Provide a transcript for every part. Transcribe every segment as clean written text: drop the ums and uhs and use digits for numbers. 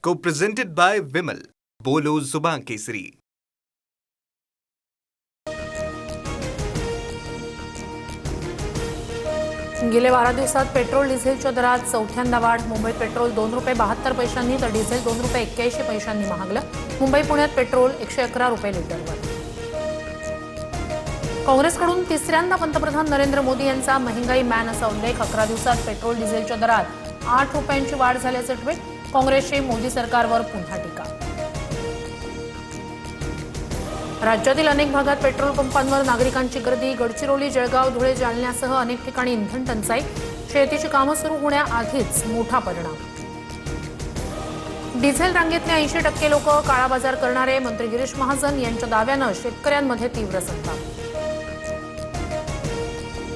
Co-presented by Vimal. बोलो जुबान केसरी. गेल्या 12 दिवसात पेट्रोल डिझेलच्या दरात चौथ्यांदा वाढ. मुंबईत पेट्रोल ₹2.72 तर डिझेल ₹2.81 महागलं. मुंबई पुण्यात पेट्रोल ₹111 लिटरवर. काँग्रेसकडून तिसऱ्यांदा पंतप्रधान नरेंद्र मोदी यांचा महंगाई मॅन असा उल्लेख. 11 दिवसात पेट्रोल डिझेलच्या दरात ₹8ची वाढ झाल्याचं ट्विट. काँग्रेसची मोदी सरकारवर पुन्हा टीका. राज्यातील अनेक भागात पेट्रोल पंपांवर नागरिकांची गर्दी. गडचिरोली, जळगाव, धुळे, जालन्यासह अनेक ठिकाणी इंधन टंचाई. शेतीची कामं सुरू होण्याआधीच मोठा परिणाम. डिझेल रांगेतले 80% लोक काळाबाजार करणारे. मंत्री गिरीश महाजन यांच्या दाव्यानं शेतकऱ्यांमध्ये तीव्र संताप.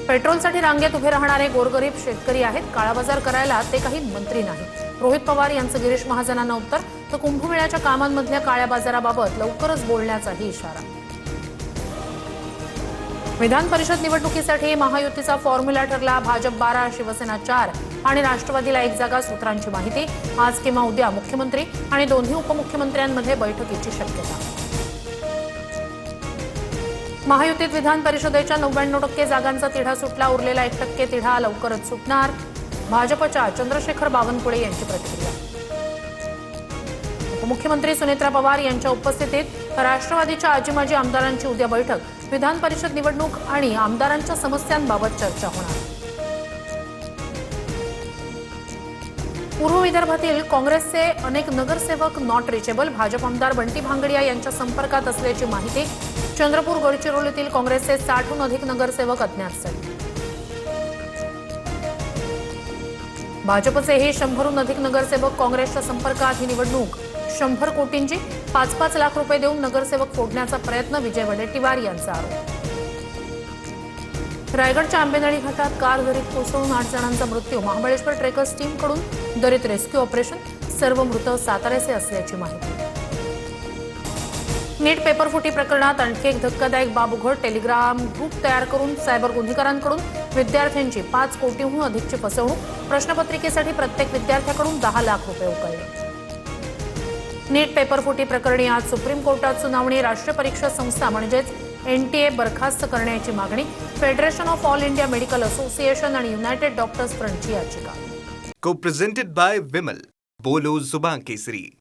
पेट्रोलसाठी रांगेत उभे राहणारे गोरगरीब शेतकरी आहेत. काळाबाजार करायला ते काही मंत्री नाहीत. रोहित पवार यांचं गिरीश महाजनांना उत्तर. तर कुंभमेळ्याच्या कामांमधल्या काळ्या बाजाराबाबत लवकरच बोलण्याचाही इशारा. विधान परिषद निवडणुकीसाठी महायुतीचा फॉर्म्युला ठरला. भाजप 12, शिवसेना 4 आणि राष्ट्रवादीला 1 जागा. सूत्रांची माहिती. आज किंवा उद्या मुख्यमंत्री आणि दोन्ही उपमुख्यमंत्र्यांमध्ये बैठकीची शक्यता. महायुतीत विधान परिषदेच्या 99% जागांचा तिढा सुटला. उरलेला 1% तिढा लवकरच सुटणार. भाजपच्या चंद्रशेखर बावनकुळे यांची प्रतिक्रिया. उपमुख्यमंत्री सुनेत्रा पवार यांच्या उपस्थितीत राष्ट्रवादीच्या आजी-माजी आमदारांची उद्या बैठक. विधान परिषद निवडणूक आणि आमदारांच्या समस्यांबाबत चर्चा होणार. पूर्व विदर्भातील काँग्रेसचे अनेक नगरसेवक नॉट रिचेबल. भाजप आमदार बंटी भांगडिया यांच्या संपर्कात असल्याची माहिती. चंद्रपूर, गडचिरोलीतील काँग्रेसचे 60हून अधिक नगरसेवक अज्ञात झाले. भाजपचेही 100हून अधिक नगरसेवक काँग्रेसच्या संपर्कात. ही निवडणूक 100 कोटींची. 5-5 लाख रुपये देऊन नगरसेवक फोडण्याचा प्रयत्न. विजय वडेट्टीवार यांचा आरोप. रायगडच्या आंबेनळी घाटात कार दरीत कोसळून 8 जणांचा मृत्यू. महाबळेश्वर ट्रेकर्स टीमकडून दरीत रेस्क्यू ऑपरेशन. सर्व मृत साताऱ्याचे असल्याची माहिती. नीट पेपरफुटी प्रकरणात आणखी एक धक्कादायक बाब उघड. टेलिग्राम ग्रुप तयार करून सायबर गुन्हेगारांकडून विद्यार्थ्यांची 5 कोटींहून अधिकची फसवणूक. प्रश्नपत्रिकेसाठी प्रत्येक विद्यार्थ्याकडून 10 लाख रुपये उकळले. नीट पेपरफुटी प्रकरणी आज सुप्रीम कोर्टात सुनावणी. राष्ट्रीय परीक्षा संस्था म्हणजेच NTA बरखास्त करण्याची मागणी. Federation of all India medical association आणि युनायटेड डॉक्टर्स फ्रंटची याचिका. Co-presented by Vimal. बोलो जुबान केसरी.